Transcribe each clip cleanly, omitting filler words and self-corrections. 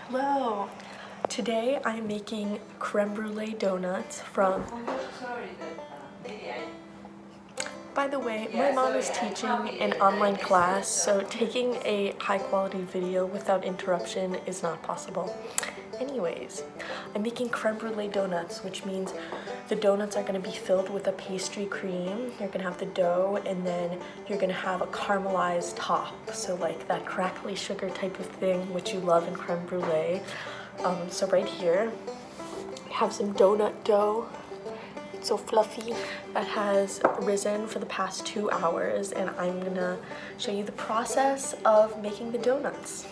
Hello! Today I'm making crème brûlée donuts from... By the way, my mom is teaching an online class, so taking a high quality video without interruption is not possible. Anyways, I'm making crème brûlée donuts, which means the donuts are going to be filled with a pastry cream. You're going to have the dough, and then you're going to have a caramelized top. So like that crackly sugar type of thing, which you love in crème brûlée. So right here, I have some donut dough. It's so fluffy. That has risen for the past 2 hours, and I'm gonna show you the process of making the donuts.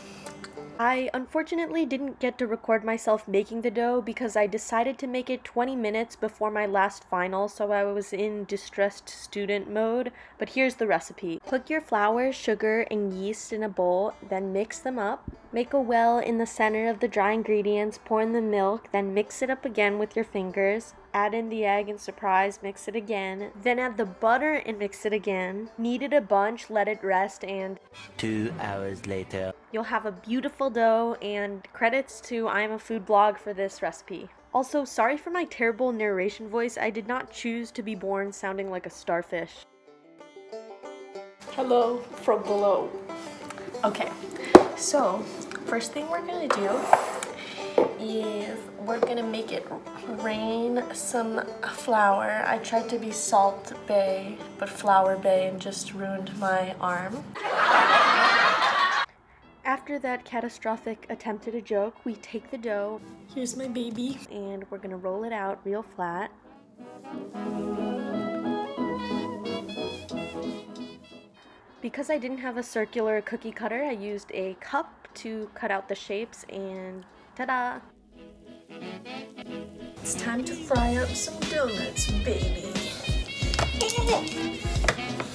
I unfortunately didn't get to record myself making the dough because I decided to make it 20 minutes before my last final, so I was in distressed student mode. But here's the recipe. Cook your flour, sugar, and yeast in a bowl, then mix them up. Make a well in the center of the dry ingredients, pour in the milk, then mix it up again with your fingers. Add in the egg and surprise, mix it again. Then add the butter and mix it again. Knead it a bunch, let it rest, and 2 hours later. You'll have a beautiful dough, and credits to I'm a Food Blog for this recipe. Also, sorry for my terrible narration voice. I did not choose to be born sounding like a starfish. Hello from below. Okay, so first thing we're gonna do is we're gonna make it rain some flour. I tried to be Salt Bae, but Flour Bae, and just ruined my arm. After that catastrophic attempt at a joke, we take the dough. Here's my baby. And we're gonna roll it out real flat. Because I didn't have a circular cookie cutter, I used a cup to cut out the shapes, and ta-da! It's time to fry up some donuts, baby.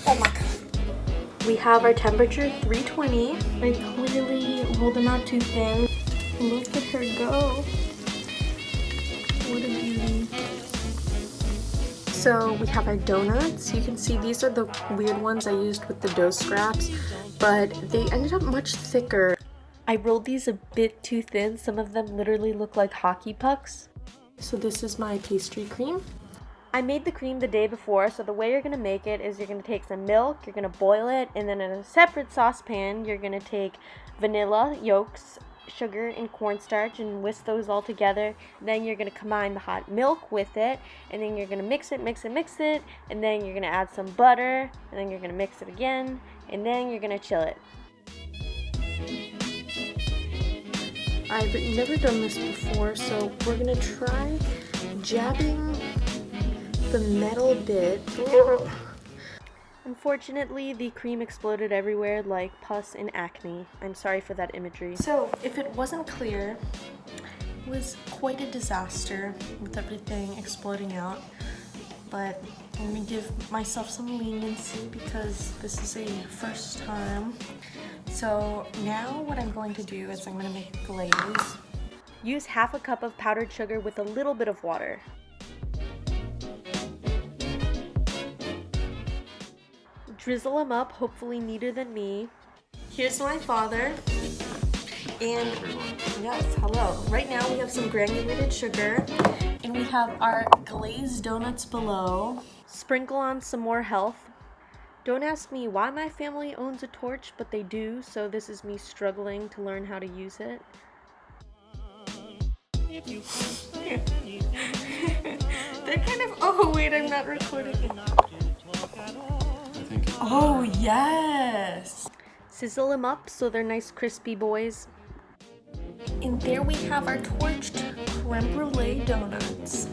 Oh my god. We have our temperature 320. I clearly rolled them out too thin. Look at her go. What a beauty. So we have our donuts. You can see these are the weird ones I used with the dough scraps, but they ended up much thicker. I rolled these a bit too thin. Some of them literally look like hockey pucks. So this is my pastry cream. I made the cream the day before, so the way you're going to make it is you're going to take some milk, you're going to boil it, and then in a separate saucepan, you're going to take vanilla yolks, sugar, and cornstarch and whisk those all together. Then you're going to combine the hot milk with it, and then you're going to mix it, and then you're going to add some butter, and then you're going to mix it again, and then you're going to chill it. I've never done this before, so we're going to try jabbing the metal bit. Unfortunately, the cream exploded everywhere like pus and acne. I'm sorry for that imagery. So, if it wasn't clear, it was quite a disaster with everything exploding out. But I'm gonna give myself some leniency because this is a first time. So now what I'm going to do is I'm gonna make a glaze. Use half a cup of powdered sugar with a little bit of water. Drizzle them up, hopefully neater than me. Here's my father. And yes, hello. Right now we have some granulated sugar, and we have our glazed donuts below. Sprinkle on some more health. Don't ask me why my family owns a torch, but they do, so this is me struggling to learn how to use it. They're kind of, oh wait, I'm not recording. Oh yes! Sizzle them up so they're nice crispy boys. And there we have our torched crème brûlée donuts.